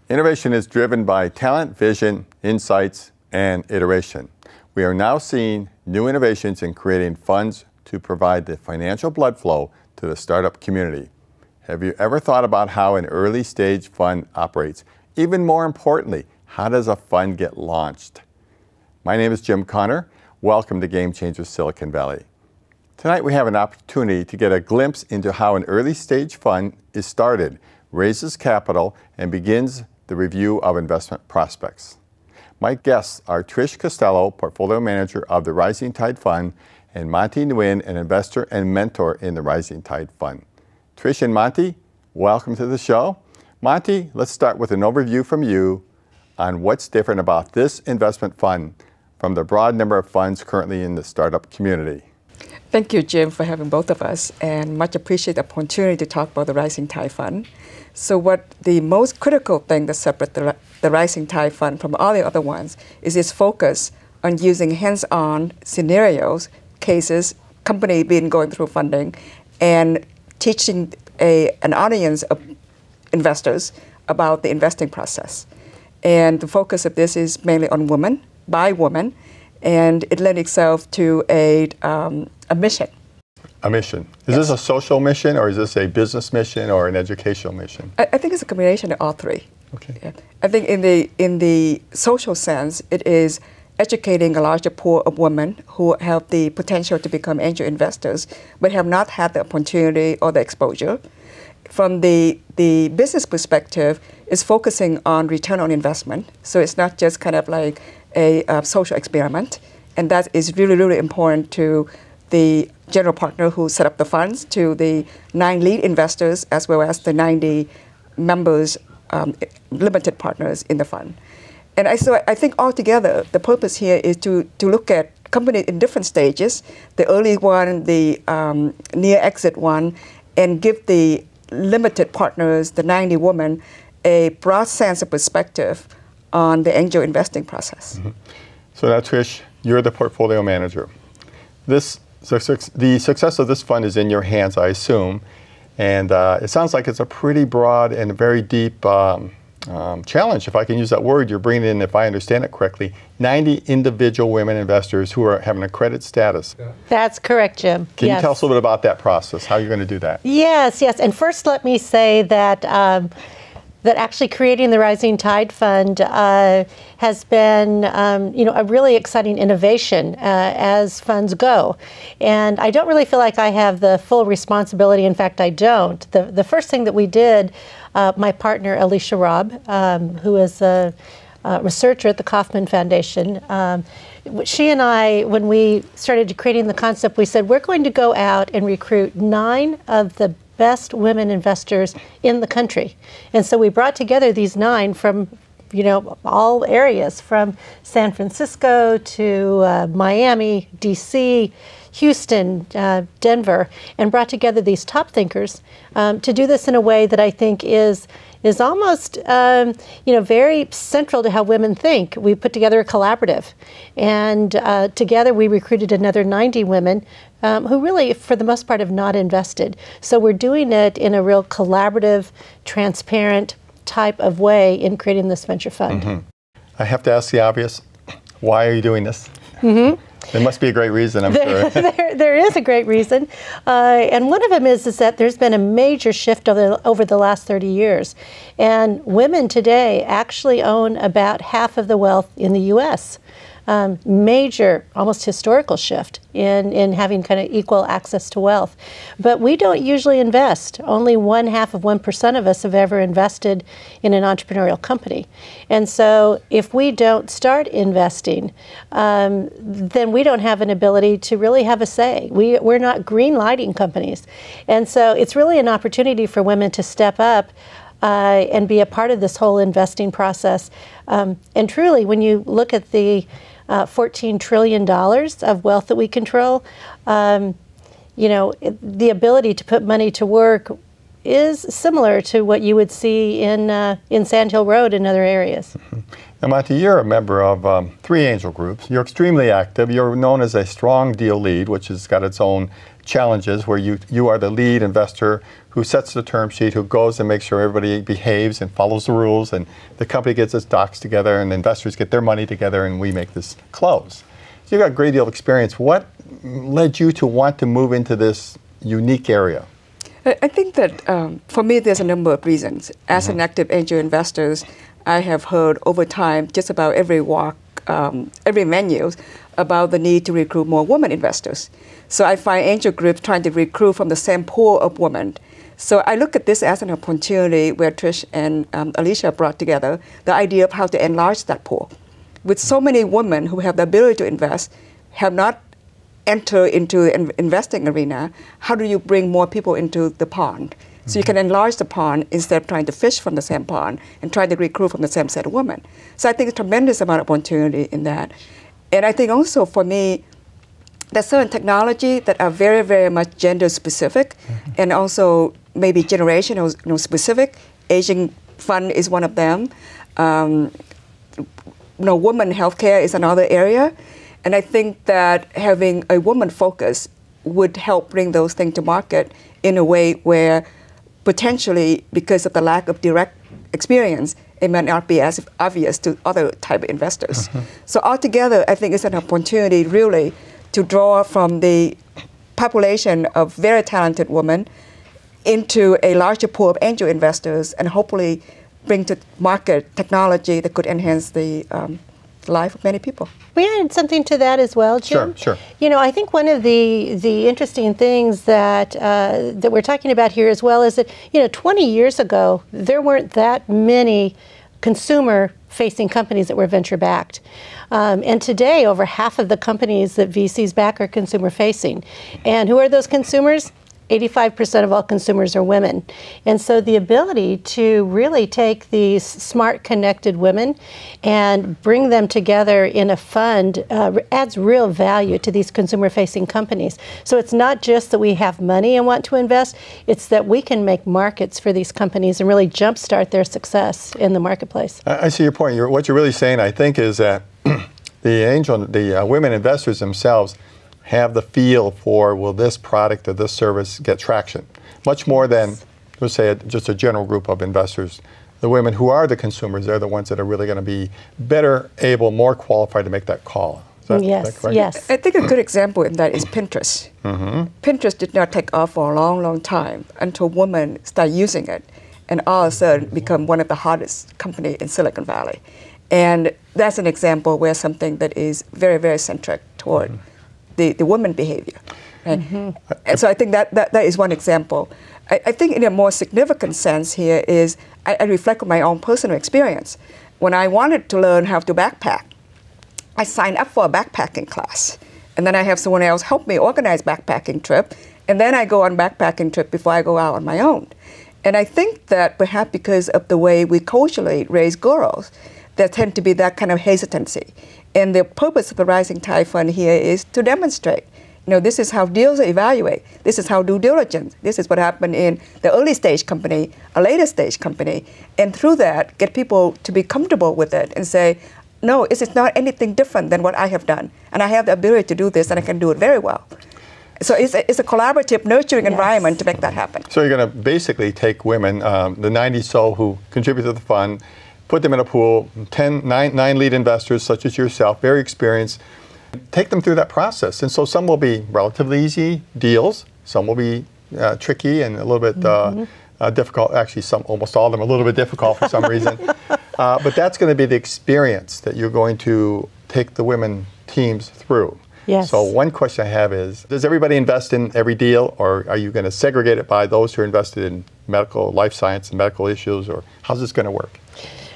Innovation is driven by talent, vision, insights, and iteration. We are now seeing new innovations in creating funds to provide the financial blood flow to the startup community. Have you ever thought about how an early stage fund operates? Even more importantly, how does a fund get launched? My name is Jim Connor. Welcome to Game Changers Silicon Valley. Tonight we have an opportunity to get a glimpse into how an early stage fund is started, raises capital, and begins the review of investment prospects. My guests are Trish Costello, Portfolio Manager of the Rising Tide Fund, and Manthi Nguyen, an investor and mentor in the Rising Tide Fund. Trish and Manthi, welcome to the show. Manthi, let's start with an overview from you on what's different about this investment fund from the broad number of funds currently in the startup community. Thank you, Jim, for having both of us, and much appreciate the opportunity to talk about the Rising Tide Fund. So what the most critical thing that separates the Rising Tide Fund from all the other ones is its focus on using hands-on scenarios, cases, company being going through funding, and teaching an audience of investors about the investing process. And the focus of this is mainly on women, by women, and it lends itself to a mission. A mission. Is this a social mission, or is this a business mission, or an educational mission? I think it's a combination of all three. Okay. Yeah. I think in the social sense, it is educating a larger pool of women who have the potential to become angel investors, but have not had the opportunity or the exposure. From the business perspective, it's focusing on return on investment. So it's not just kind of like a social experiment. And that is really, really important to the general partner who set up the funds, to the 9 lead investors, as well as the 90 members, limited partners in the fund. And so I think altogether, the purpose here is to look at companies in different stages, the early one, the near exit one, and give the limited partners, the 90 women, a broad sense of perspective on the angel investing process. Mm-hmm. So now, Trish, you're the portfolio manager. The success of this fund is in your hands, I assume, and it sounds like it's a pretty broad and very deep challenge, if I can use that word. You're bringing in, if I understand it correctly, 90 individual women investors who are having a credit status. That's correct, Jim. Can you tell us a little bit about that process, how you're going to do that? Yes. And first let me say that that actually creating the Rising Tide Fund has been a really exciting innovation as funds go. And I don't really feel like I have the full responsibility. In fact, I don't. The first thing that we did, my partner, Alicia Robb, who is a researcher at the Kauffman Foundation, she and I, when we started creating the concept, we said, we're going to go out and recruit 9 of the best women investors in the country. And so we brought together these 9 from, all areas, from San Francisco to Miami, DC, Houston, Denver, and brought together these top thinkers to do this in a way that I think is almost, very central to how women think. We put together a collaborative, and together we recruited another 90 women who really, for the most part, have not invested. So we're doing it in a real collaborative, transparent type of way in creating this venture fund. Mm-hmm. I have to ask the obvious. Why are you doing this? Mm-hmm. There must be a great reason, I'm sure. There is a great reason. And one of them is that there's been a major shift over the last 30 years. And women today actually own about half of the wealth in the U.S. Major, almost historical shift in having kind of equal access to wealth. But we don't usually invest. Only 0.5% of us have ever invested in an entrepreneurial company. And so if we don't start investing, then we don't have an ability to really have a say. We're not green lighting companies. And so it's really an opportunity for women to step up and be a part of this whole investing process. And truly, when you look at the $14 trillion of wealth that we control, the ability to put money to work is similar to what you would see in Sand Hill Road and other areas. Mm-hmm. Now, Manthi, you're a member of 3 angel groups. You're extremely active. You're known as a strong deal lead, which has got its own challenges, where you are the lead investor who sets the term sheet, who goes and makes sure everybody behaves and follows the rules, and the company gets its docs together, and the investors get their money together, and we make this close. So you've got a great deal of experience. What led you to want to move into this unique area? I think that for me, there's a number of reasons. As an active angel investor, I have heard over time, just about every walk, every venue, about the need to recruit more women investors. So I find angel groups trying to recruit from the same pool of women. So I look at this as an opportunity where Trish and Alicia brought together the idea of how to enlarge that pool. With so many women who have the ability to invest, have not entered into the investing arena, how do you bring more people into the pond? So you can enlarge the pond instead of trying to fish from the same pond and try to recruit from the same set of women. So I think a tremendous amount of opportunity in that. And I think also for me, there's certain technology that are very, very much gender specific and also maybe generational specific. Aging fund is one of them. Women healthcare is another area. And I think that having a woman focus would help bring those things to market in a way where potentially, because of the lack of direct experience, it might not be as obvious to other type of investors. So altogether, I think it's an opportunity really to draw from the population of very talented women into a larger pool of angel investors and hopefully bring to market technology that could enhance the life of many people. May I add something to that as well, Jim? Sure. You know, I think one of the interesting things that that we're talking about here as well is that, 20 years ago, there weren't that many consumer-facing companies that were venture-backed. And today, over half of the companies that VCs back are consumer-facing. And who are those consumers? 85% of all consumers are women. And so the ability to really take these smart, connected women and bring them together in a fund adds real value to these consumer-facing companies. So it's not just that we have money and want to invest, it's that we can make markets for these companies and really jumpstart their success in the marketplace. I see your point. What you're really saying, I think, is that the women investors themselves have the feel for, will this product or this service get traction? Much more than, let's say, just a general group of investors. The women who are the consumers, they're the ones that are really going to be better able, more qualified to make that call. Is that correct? Yes. I think a good example in that is Pinterest. Pinterest did not take off for a long, long time until women started using it and all of a sudden become one of the hottest companies in Silicon Valley. And that's an example where something that is very, very centric toward the woman behavior. Right? And so I think that is one example. I think in a more significant sense here is I reflect on my own personal experience. When I wanted to learn how to backpack, I signed up for a backpacking class. And then I have someone else help me organize backpacking trip. And then I go on backpacking trip before I go out on my own. And I think that perhaps because of the way we culturally raise girls, there tend to be that kind of hesitancy. And the purpose of the Rising Tide Fund here is to demonstrate, this is how deals are evaluated. This is how due diligence. This is what happened in the early stage company, a later stage company. And through that, get people to be comfortable with it and say, no, it is not anything different than what I have done. And I have the ability to do this, and I can do it very well. So it's a collaborative, nurturing environment to make that happen. So you're going to basically take women, the 90 so who contribute to the fund, put them in a pool, 9 lead investors such as yourself, very experienced, take them through that process. And so some will be relatively easy deals, some will be tricky and a little bit difficult. Actually, almost all of them are a little bit difficult for some reason. But that's going to be the experience that you're going to take the women teams through. Yes. So one question I have is, does everybody invest in every deal, or are you going to segregate it by those who are invested in medical, life science, and medical issues, or how's this going to work?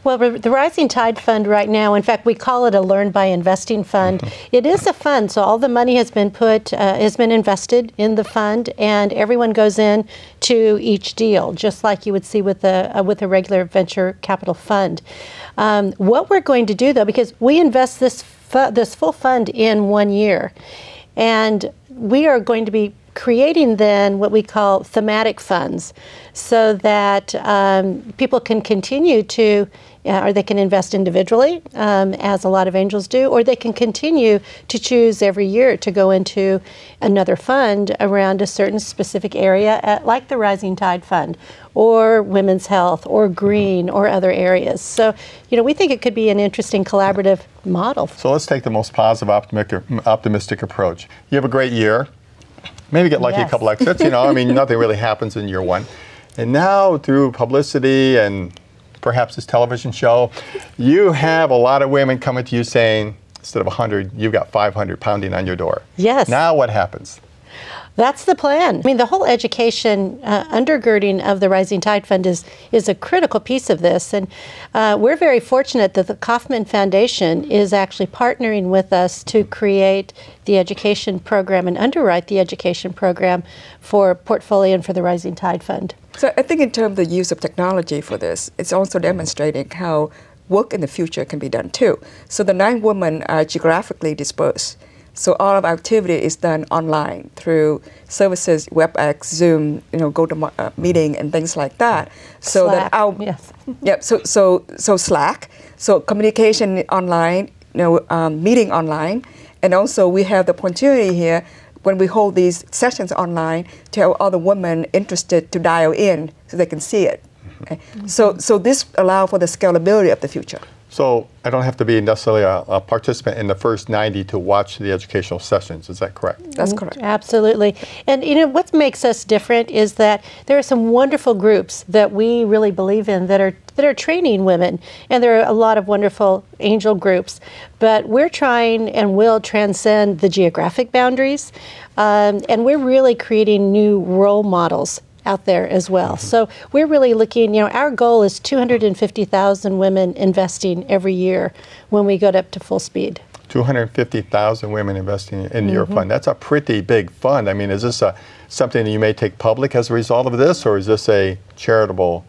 Well, the Rising Tide Fund right now, in fact, we call it a Learn by Investing Fund. It is a fund, so all the money has been invested in the fund, and everyone goes in to each deal, just like you would see with a regular venture capital fund. What we're going to do, though, because we invest this full fund in 1 year, and we are going to be creating then what we call thematic funds so that people can continue to, or they can invest individually, as a lot of angels do, or they can continue to choose every year to go into another fund around a certain specific area, like the Rising Tide Fund, or women's health, or green, or other areas. So, we think it could be an interesting collaborative model. So let's take the most positive, optimistic approach. You have a great year. Maybe get lucky a couple exits, nothing really happens in year one. And now through publicity and perhaps this television show, you have a lot of women coming to you saying, instead of 100, you've got 500 pounding on your door. Yes. Now what happens? That's the plan. The whole education undergirding of the Rising Tide Fund is a critical piece of this. And we're very fortunate that the Kauffman Foundation is actually partnering with us to create the education program and underwrite the education program for Portfolia and for the Rising Tide Fund. So I think in terms of the use of technology for this, it's also demonstrating how work in the future can be done too. So the 9 women are geographically dispersed. So all of our activity is done online through services, WebEx, Zoom, GoToMeeting and things like that. So Slack, that our yes. Yep. So Slack. So communication online, meeting online, and also we have the opportunity here when we hold these sessions online to have other women interested to dial in so they can see it. Okay? So this allows for the scalability of the future. So I don't have to be necessarily a participant in the first 90 to watch the educational sessions. Is that correct? That's correct. Absolutely. And what makes us different is that there are some wonderful groups that we really believe in that are training women, and there are a lot of wonderful angel groups. But we're trying and will transcend the geographic boundaries, and we're really creating new role models out there as well. So we're really looking, our goal is 250,000 women investing every year when we go up to full speed. 250,000 women investing in your fund. That's a pretty big fund. Is this something that you may take public as a result of this, or is this a charitable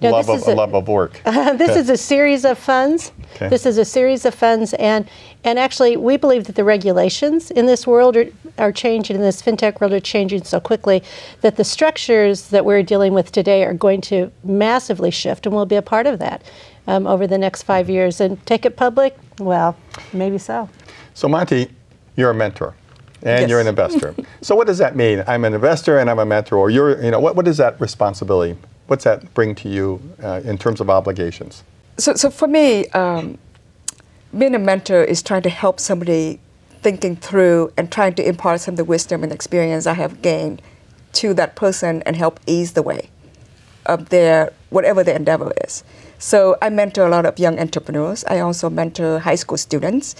love of work? This is a series of funds. Okay. This is a series of funds, and actually we believe that the regulations in this world are changing, in this fintech world are changing so quickly that the structures that we're dealing with today are going to massively shift, and we'll be a part of that over the next 5 years. And take it public? Well, maybe so. So Manthi, you're a mentor. And you're an investor. So what does that mean? I'm an investor and I'm a mentor. Or what is that responsibility? What's that bring to you in terms of obligations? So for me, being a mentor is trying to help somebody thinking through and trying to impart some of the wisdom and experience I have gained to that person and help ease the way of their whatever their endeavor is. So I mentor a lot of young entrepreneurs. I also mentor high school students,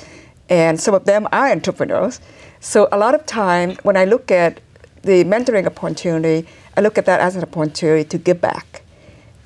and some of them are entrepreneurs. So a lot of time when I look at the mentoring opportunity, I look at that as an opportunity to give back.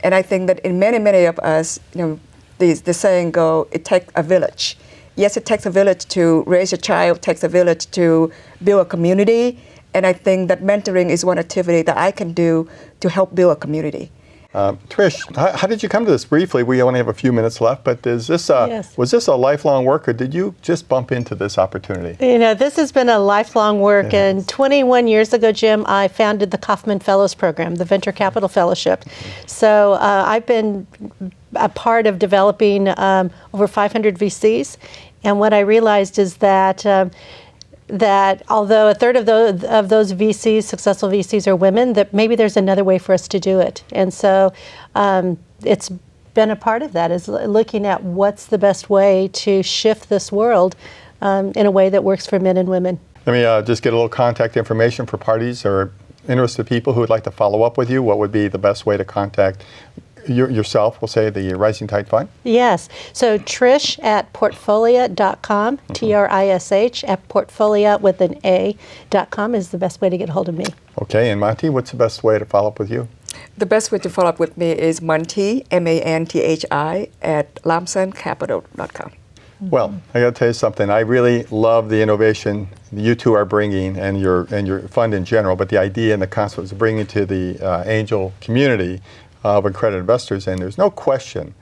And I think that in many of us, the saying go, it takes a village. Yes, it takes a village to raise a child, it takes a village to build a community. And I think that mentoring is one activity that I can do to help build a community. Trish, how did you come to this? Briefly, we only have a few minutes left, but was this a lifelong work, or did you just bump into this opportunity? This has been a lifelong work, and 21 years ago, Jim, I founded the Kauffman Fellows Program, the Venture Capital Fellowship. So I've been a part of developing over 500 VCs, and what I realized is that although a third of those VCs, successful VCs, are women, that maybe there's another way for us to do it. And so it's been a part of that, is looking at what's the best way to shift this world in a way that works for men and women. Let me just get a little contact information for parties or interested people who would like to follow up with you. What would be the best way to contact yourself, we'll say, the Rising Tide Fund? Yes. So Trish at Portfolia.com, Trish at Portfolia with an A.com is the best way to get a hold of me. Okay. And Manthi, what's the best way to follow up with you? The best way to follow up with me is Manthi, M-A-N-T-H-I, at lamsoncapital.com. Well, I got to tell you something. I really love the innovation you two are bringing, and your fund in general, but the idea and the concept of bringing to the angel community of accredited investors. And there's no question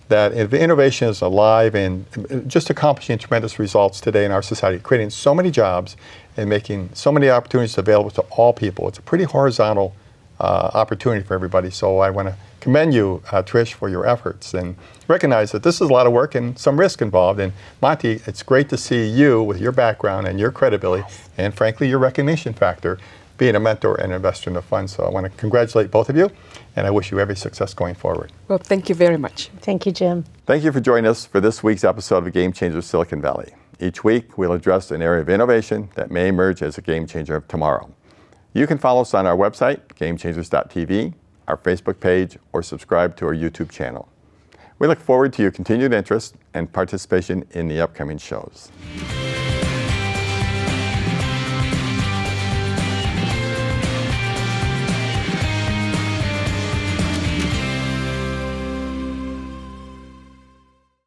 that if innovation is alive and just accomplishing tremendous results today in our society, creating so many jobs and making so many opportunities available to all people. It's a pretty horizontal opportunity for everybody. So I want to commend you, Trish, for your efforts and recognize that this is a lot of work and some risk involved. And Manthi, it's great to see you with your background and your credibility and frankly your recognition factor being a mentor and investor in the fund. So I want to congratulate both of you and I wish you every success going forward. Well, thank you very much. Thank you, Jim. Thank you for joining us for this week's episode of Game Changer Silicon Valley. Each week we'll address an area of innovation that may emerge as a game changer of tomorrow. You can follow us on our website, gamechangers.tv, our Facebook page, or subscribe to our YouTube channel. We look forward to your continued interest and participation in the upcoming shows.